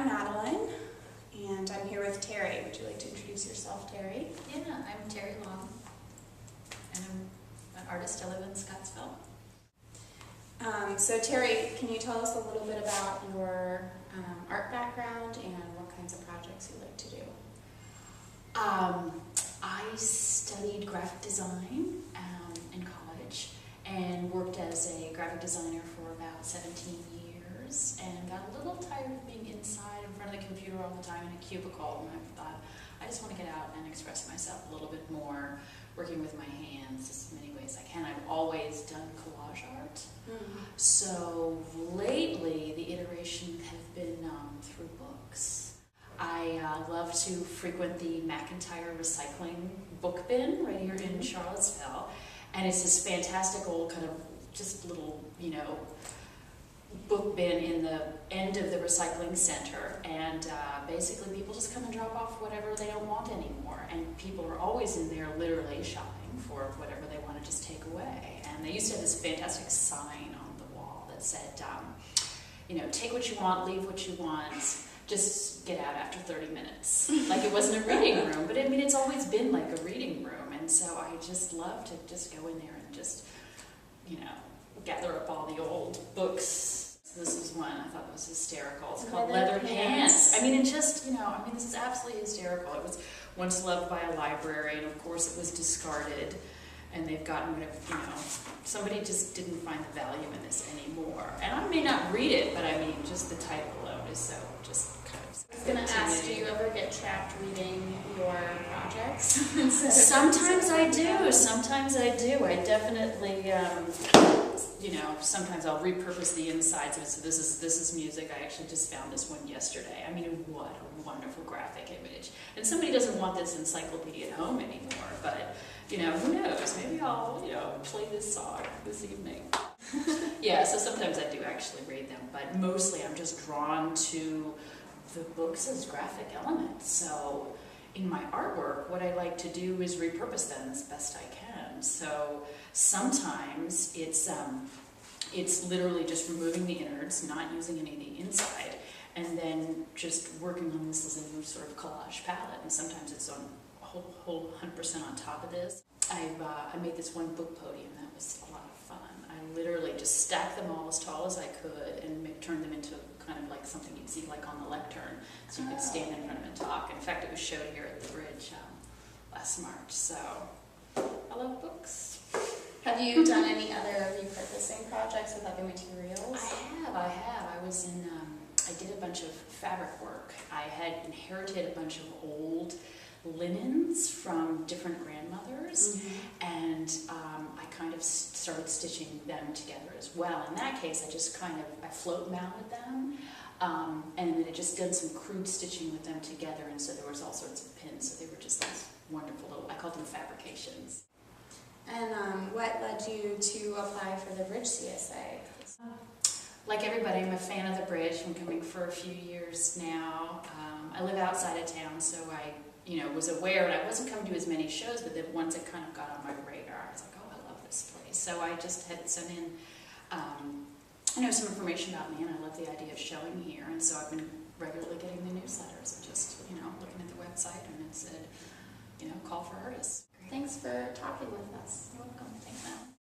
I'm Madeline, and I'm here with Terri. Would you like to introduce yourself, Terri? Yeah, I'm Terri Long, and I'm an artist. I live in Scottsville. So Terri, can you tell us a little bit about your art background and what kinds of projects you like to do? I studied graphic design in college and worked as a graphic designer for about 17 years and got a little tired of being inside in front of the computer all the time in a cubicle, and I thought, I just want to get out and express myself a little bit more, working with my hands as many ways I can. I've always done collage art. So lately the iterations have been through books. I love to frequent the McIntyre recycling book bin right here in Charlottesville, and it's this fantastic old kind of just little, book bin in the end of the recycling center, and basically people just come and drop off whatever they don't want anymore, and people are always in there literally shopping for whatever they want to just take away. And they used to have this fantastic sign on the wall that said, take what you want, leave what you want, just get out after 30 minutes. Like it wasn't a reading room, but I mean it's always been like a reading room, and so I just love to just go in there and just, gather up all the old books. This was one I thought was hysterical. It's called Leather Pants. I mean, this is absolutely hysterical. It was once loved by a library, and of course it was discarded, and they've gotten rid of, somebody just didn't find the value in this anymore. And I may not read it, but I mean, just the title alone is so just kind of... I was going to ask, do you ever get trapped reading your projects? Sometimes I do. Sometimes I do. I definitely... sometimes I'll repurpose the insides of it. So this is music. I actually just found this one yesterday. I mean, what a wonderful graphic image. And somebody doesn't want this encyclopedia at home anymore, but, who knows? Maybe I'll, play this song this evening. Yeah, so sometimes I do actually read them, but mostly I'm just drawn to the books as graphic elements. So in my artwork, what I like to do is repurpose them as best I can. So sometimes it's literally just removing the innards, not using any of the inside, and then just working on this as a new sort of collage palette. And sometimes it's on a whole 100% on top of this. I made this one book podium that was a lot of fun. I literally just stacked them all as tall as I could and turned them into kind of like something you'd see like on the lectern, so you could stand in front of it and talk. In fact, it was showed here at the bridge last March. So I love books. Have you done any other repurposing projects with other materials? I have. I did a bunch of fabric work. I had inherited a bunch of old linens from different grandmothers, and I kind of started stitching them together as well. In that case, I float mounted them, and then I just did some crude stitching with them together, and so there was all sorts of pins, so they were just these wonderful little, I called them fabrications. And what led you to apply for the Bridge CSA? Like everybody, I'm a fan of the Bridge. I'm coming for a few years now. I live outside of town, so I was aware, and I wasn't coming to as many shows, but then once it kind of got on my radar, I was like, oh, I love this place. So I just had sent in, some information about me, and I love the idea of showing here, and so I've been regularly getting the newsletters and just, looking at the website, and it said, call for artists. Thanks for talking with us. You're welcome. Thanks, Matt.